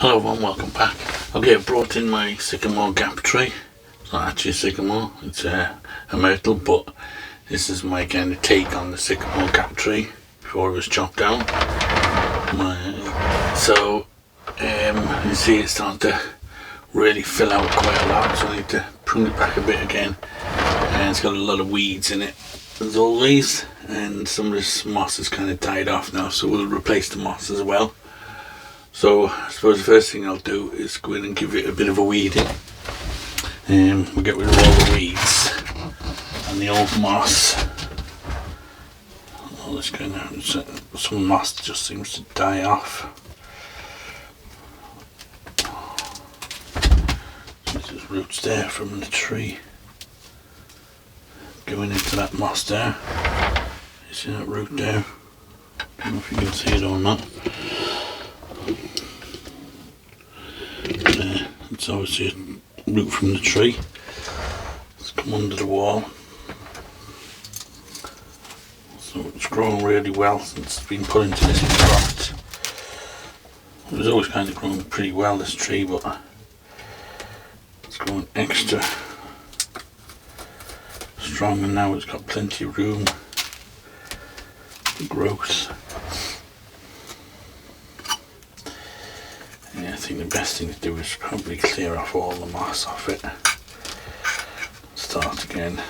Hello everyone, welcome back. Okay, I've brought in my Sycamore gap tree. It's not actually a sycamore, it's a myrtle, but this is my kind of take on the Sycamore gap tree before it was chopped down. You see it's starting to really fill out quite a lot, so I need to prune it back a bit again. And it's got a lot of weeds in it, as always, and some of this moss has kind of died off now, so we'll replace the moss as well. So I suppose the first thing I'll do is go in and give it a bit of a weeding. We'll get rid of all the weeds and the old moss. All this kind of, some moss just seems to die off. There's roots there from the tree going into that moss there. You see that root there? I don't know if you can see it or not. It's obviously a root from the tree. It's come under the wall. So it's grown really well since it's been put into this pot. It was always kind of growing pretty well, this tree, but it's growing extra strong, and now it's got plenty of room for growth. Yeah, I think the best thing to do is probably clear off all the moss off it. Start again.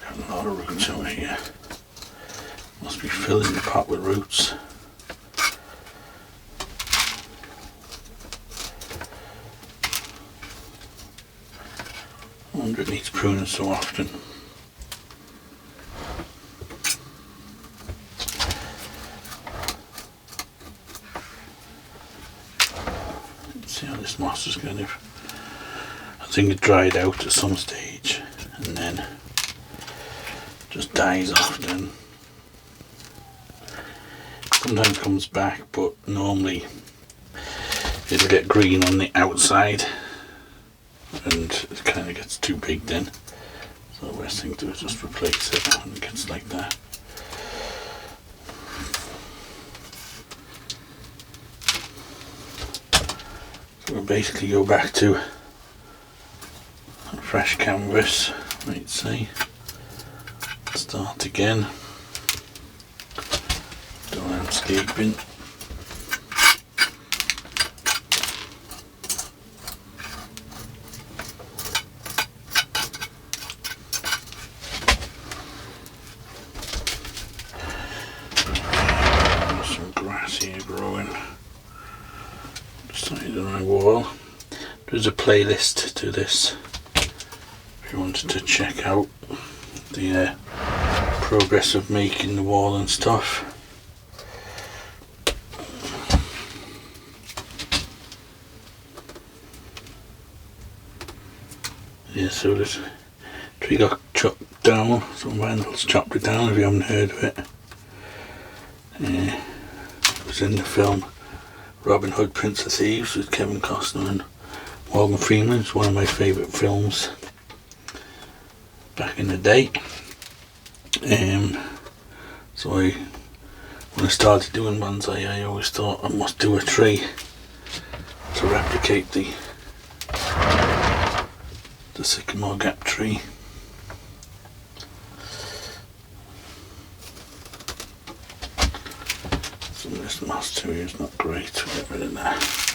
I've got a lot of roots over here. Must be filling the pot with roots. I wonder if it needs pruning so often. See how this moss is kind of, I think it dried out at some stage and then just dies off then. Sometimes comes back, but normally it'll get green on the outside and it kind of gets too big then. So the best thing to do is just replace it when it gets like that. We'll basically go back to a fresh canvas, might say. Start again. Do landscaping. Some grass here growing. Side of my wall. There's a playlist to this if you wanted to check out the progress of making the wall and stuff. Yeah, so this tree got chopped down, some vandals chopped it down if you haven't heard of it. It was in the film Robin Hood, Prince of Thieves with Kevin Costner and Morgan Freeman. It's one of my favourite films back in the day. So when I started doing bonsai, I always thought I must do a tree to replicate the Sycamore gap tree. Some of this moss too is not great, we'll get rid of that.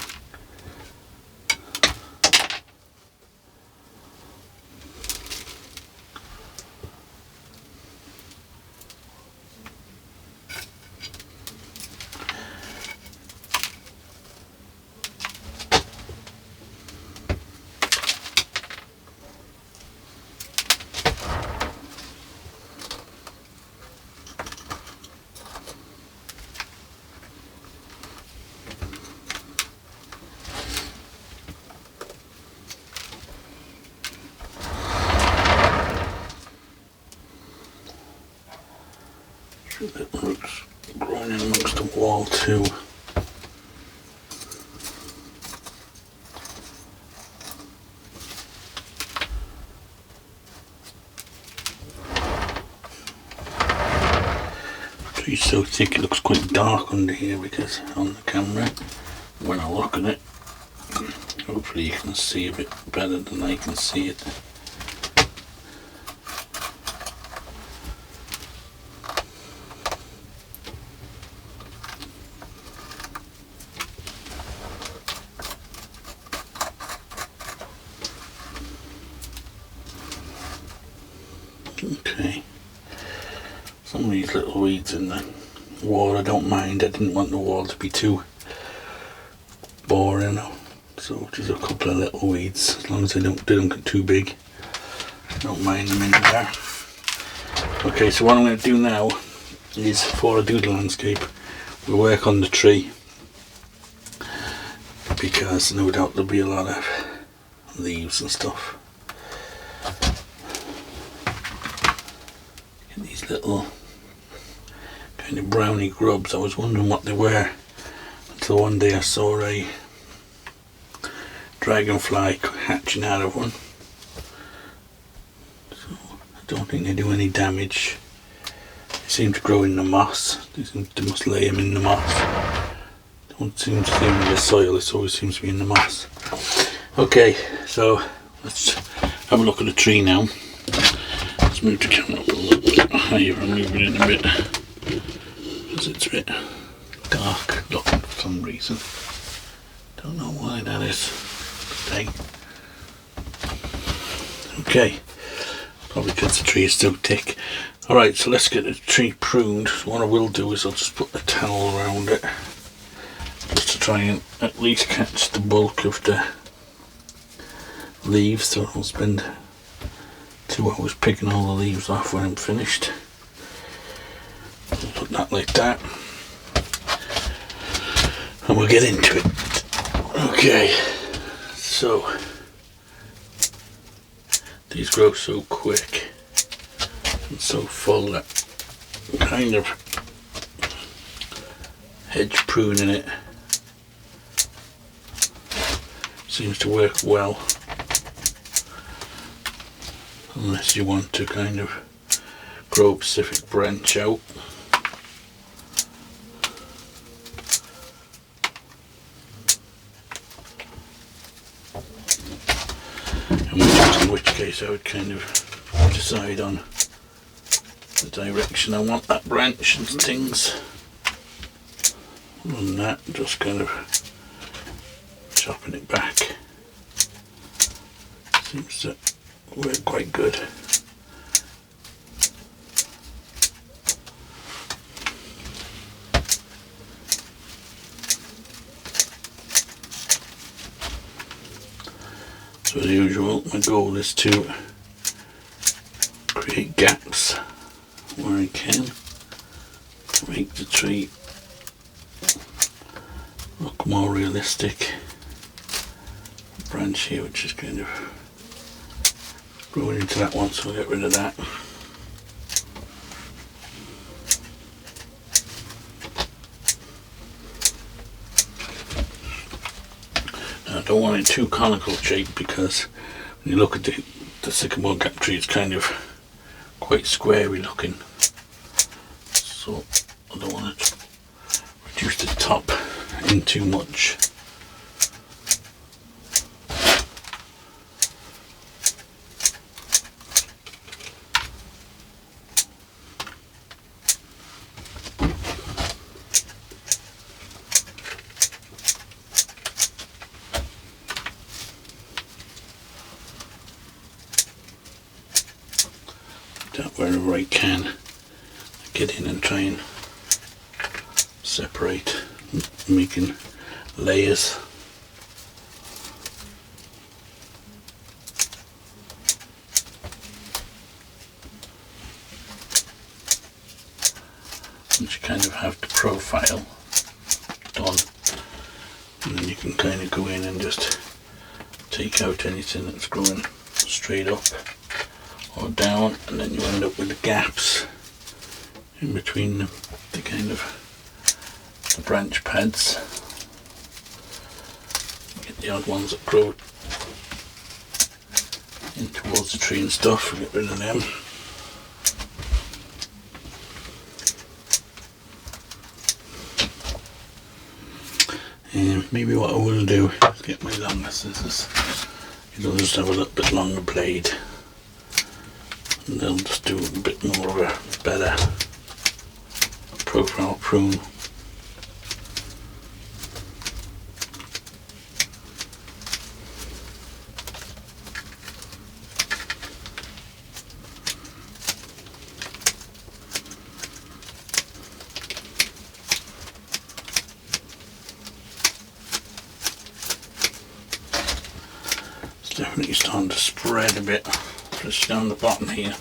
The roots growing in amongst the wall too. tree's so thick it looks quite dark under here because on the camera when I look at it. Hopefully you can see a bit better than I can see it. Okay, some of these little weeds in the wall I don't mind. I didn't want the wall to be too boring, so just a couple of little weeds, as long as they don't get too big. I don't mind them in there. Okay, so what I'm going to do now is, before I do the landscape, we'll work on the tree, because no doubt there'll be a lot of leaves and stuff. These little kind of browny grubs, I was wondering what they were until one day I saw a dragonfly hatching out of one. So I don't think they do any damage. They seem to grow in the moss. They must lay them in the moss. Don't seem to see them in the soil, it always seems to be in the moss. Okay, so let's have a look at the tree now. Let's move the camera up a little bit higher. I'm moving it a bit because it's a bit dark looking for some reason. Don't know why that is today. Okay, probably because the tree is so thick. Alright, so let's get the tree pruned. So what I will do is I'll just put a towel around it just to try and at least catch the bulk of the leaves, so I'll spend 2 hours picking all the leaves off when I'm finished. I'll put that like that and we'll get into it. Okay, so these grow so quick and so full that kind of hedge pruning it seems to work well, unless you want to kind of grow a specific branch out. In which case I would kind of decide on the direction I want that branch and things. Other than that, just kind of chopping it back seems to work quite good. So as usual, my goal is to create gaps where I can to make the tree look more realistic. The branch here, which is kind of growing into that one, so I'll get rid of that. Now, I don't want it too conical shape, because when you look at the sycamore gap tree, it's kind of quite squarey looking, so I don't want to reduce the top in too much. That wherever I can, get in and try and separate, making layers. And you kind of have the profile done, and then you can kind of go in and just take out anything that's growing straight up or down, and then you end up with the gaps in between the kind of the branch pads. Get the odd ones that grow in towards the tree and stuff, get rid of them. Maybe what I will do is get my longer scissors. It'll just have a little bit longer blade, and they'll just do a bit more of a better profile prune. Definitely starting to spread a bit, especially down the bottom here.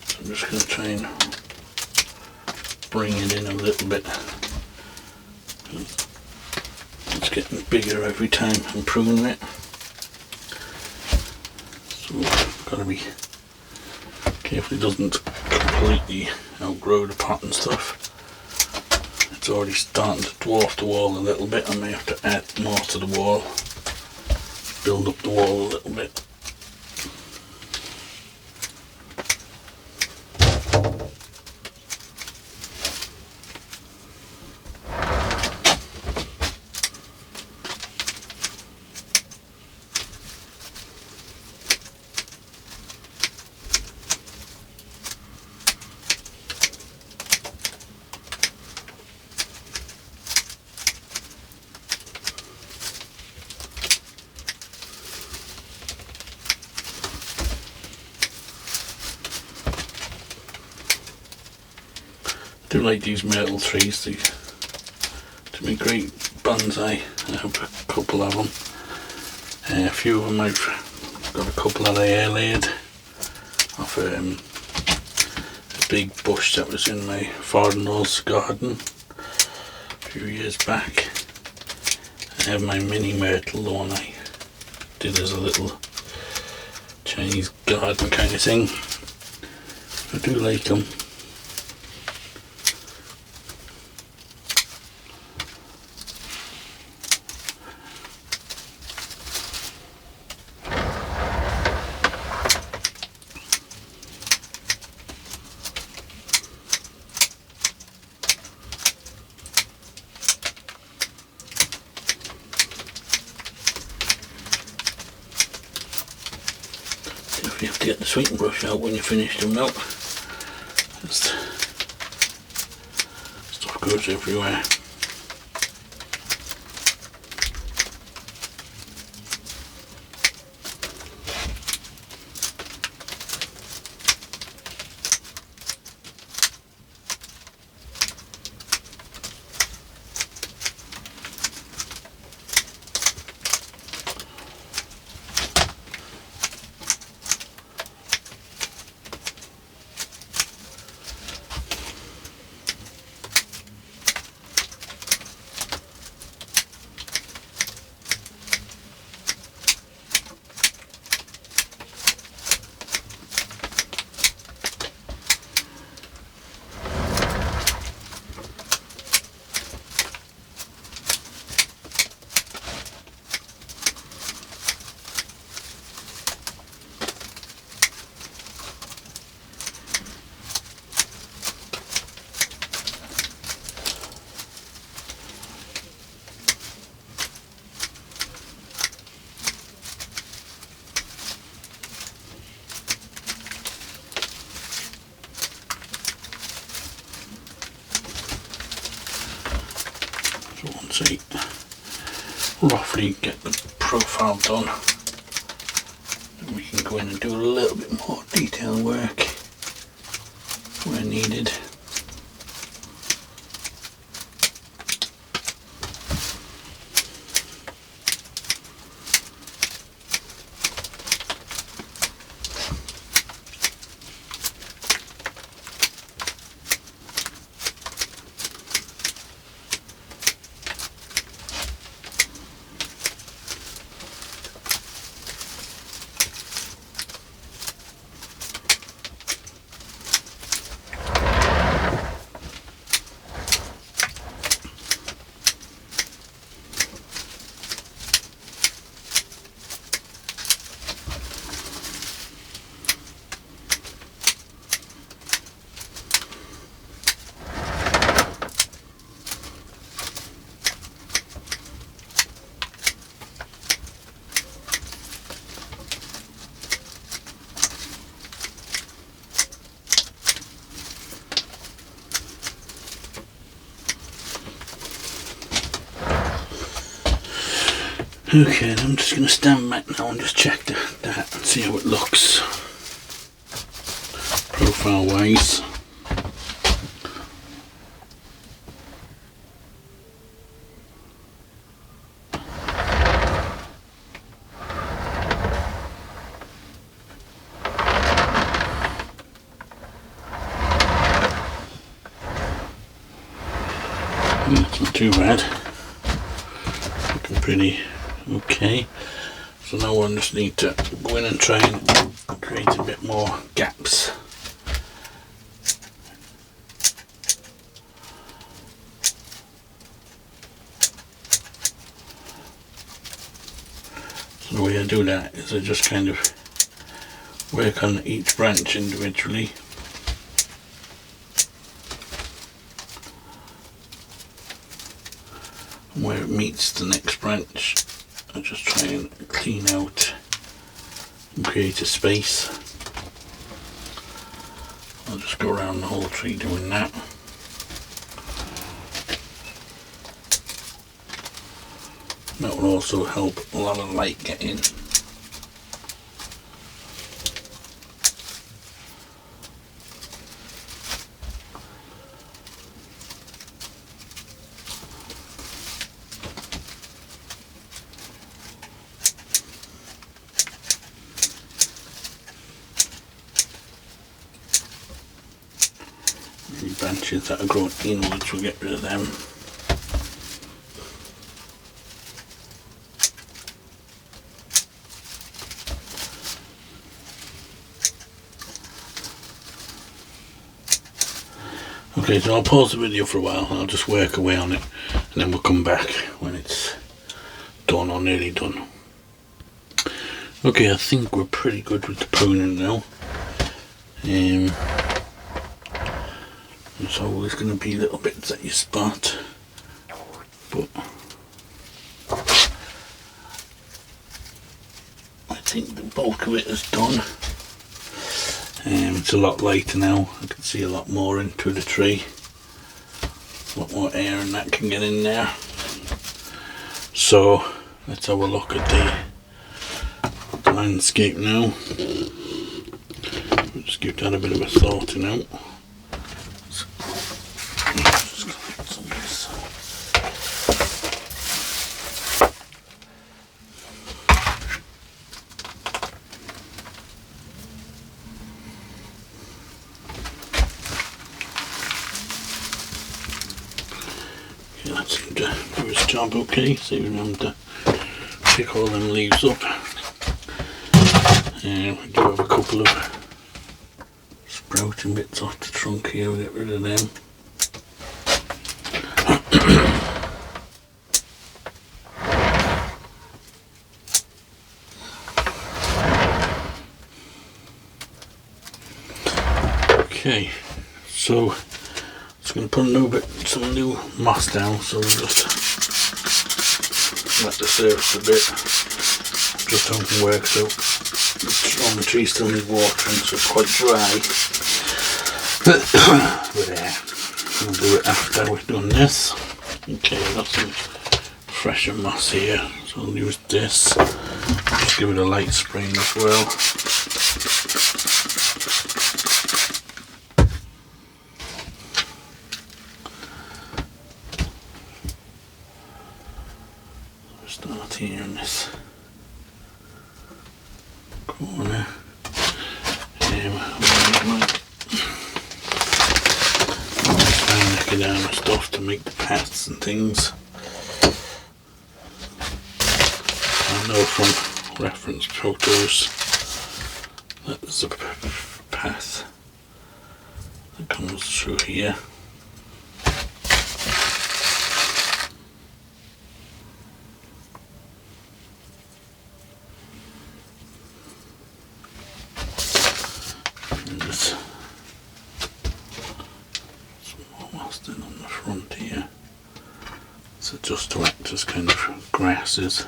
So I'm just going to try and bring it in a little bit. It's getting bigger every time I'm pruning it. So I've got to be careful it doesn't completely outgrow the pot and stuff. It's already starting to dwarf the wall a little bit. I may have to add more to the wall. Build up the wall a little bit. I do like these myrtle trees, to make great bonsai. I have a couple of them. A few of them I've got a couple that I air-layered off a big bush that was in my father-in-law's garden a few years back. I have my mini myrtle, the one I did as a little Chinese garden kind of thing. I do like them. You have to get the sweetening brush out when you finish them out. Just stuff goes everywhere. So once I roughly get the profile done, then we can go in and do a little bit more detail work where needed. Okay, and I'm just going to stand back now and just check that and see how it looks profile wise. That's not too bad, looking pretty okay. So now I just need to go in and try and create a bit more gaps. So the way I do that is I just kind of work on each branch individually. And where it meets the next branch, I just try and clean out and create a space. I'll just go around the whole tree doing that. That will also help a lot of light get in. Any branches that are growing inwards, we'll get rid of them. Okay, so I'll pause the video for a while and I'll just work away on it, and then we'll come back when it's done or nearly done. Okay, I think we're pretty good with the pruning now. There's always going to be little bits that you spot, but I think the bulk of it is done. It's a lot lighter now, I can see a lot more into the tree, a lot more air and that can get in there. So let's have a look at the landscape now. Just give that a bit of a thought now. Just collect some of this. Okay, that seemed to do its job okay, saving them to pick all them leaves up. And we do have a couple of sprouting bits off the trunk here, we'll get rid of them. Okay, so just going to put some new moss down, so we'll just let the surface a bit, just how it can work. So the tree still needs watering, so it's quite dry. But we'll do it after we've done this. Okay, I've got some fresher moss here, so I'll use this. Just give it a light spraying as well. Start here in this corner. Knocking down the stuff to make the paths and things. I know from reference photos that there's a path that comes through here. On the front here, so just to act as kind of grasses.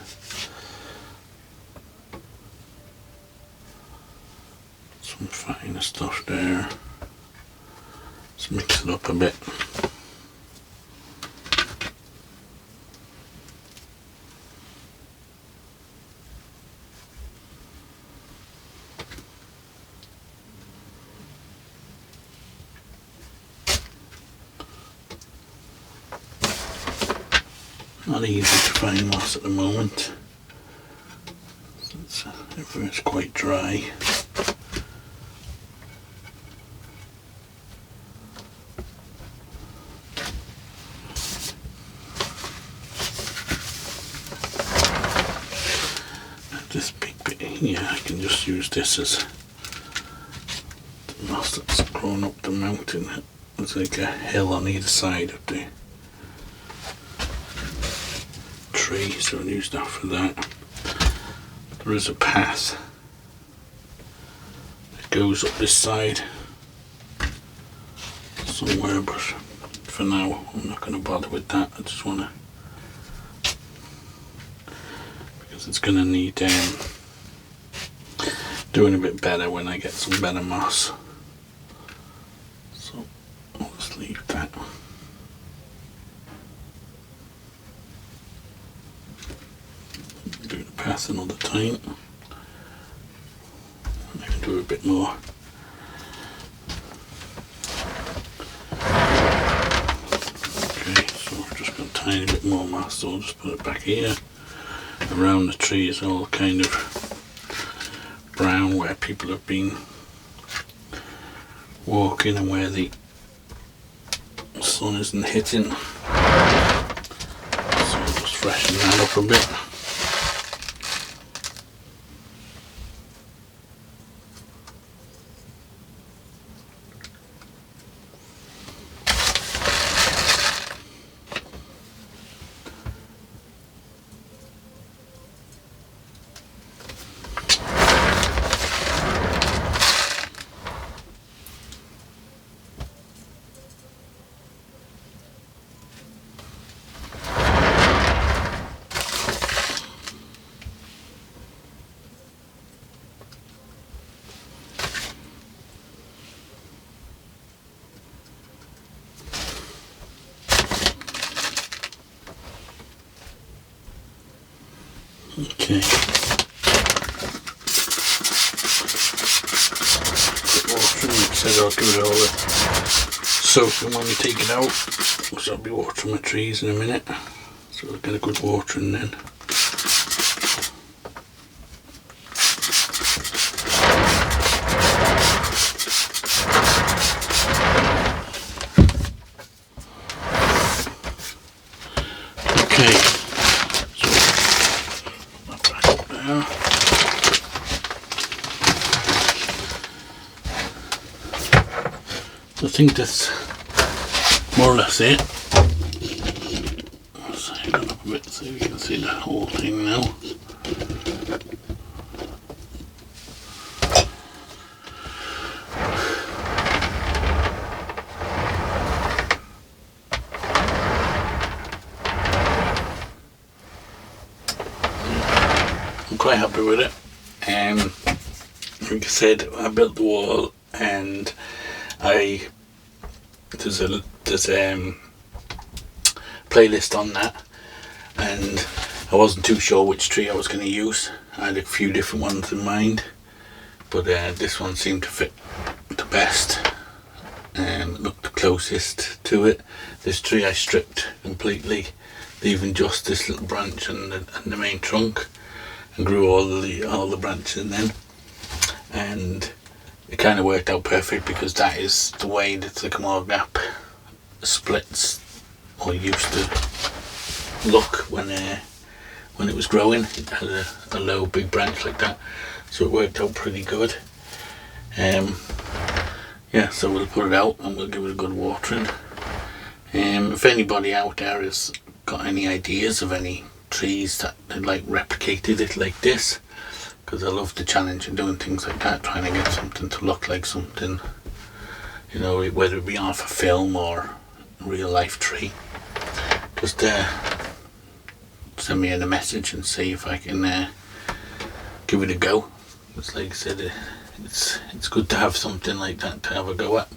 Some finer stuff there. Let's mix it up a bit. Not easy to find moss at the moment. Everywhere's quite dry. This big bit here, I can just use this as the moss that's grown up the mountain. There's like a hill on either side of the tree, so I'll use that for that. There is a path that goes up this side somewhere, but for now I'm not going to bother with that. I just want to, because it's going to need doing a bit better when I get some better moss. So I'll just leave that. Do the path another time. I can do a bit more. Okay, so I've just got a tiny bit more moss, so I'll just put it back here. Around the tree is all kind of brown where people have been walking and where the sun isn't hitting. So I'll just freshen that up a bit. Okay. Put water in it, said I'll give it all a soaking when we take it out, so I'll be watering my trees in a minute, so I'll get a good watering then. I think that's more or less it. I'll save that up a bit so you can see the whole thing now. I'm quite happy with it. Like I said, I built the wall and there's a playlist on that, and I wasn't too sure which tree I was going to use. I had a few different ones in mind, but this one seemed to fit the best and looked the closest to it. This tree I stripped completely, leaving just this little branch and the main trunk, and grew all the branches in then, and it kind of worked out perfect because that is the way the Sycamore gap splits, or used to look when it was growing. It had a low big branch like that, so it worked out pretty good. Yeah, so we'll put it out and we'll give it a good watering. If anybody out there has got any ideas of any trees that had like replicated it like this, because I love the challenge of doing things like that, trying to get something to look like something, you know, whether it be off a film or a real life tree. Just send me in a message and see if I can give it a go. It's like I said, it's good to have something like that to have a go at,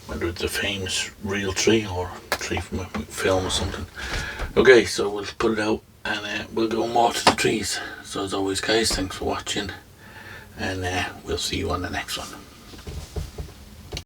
whether it's a famous real tree or a tree from a film or something. Okay, so we'll put it out and we'll go and water the trees. So as always guys, thanks for watching, and we'll see you on the next one.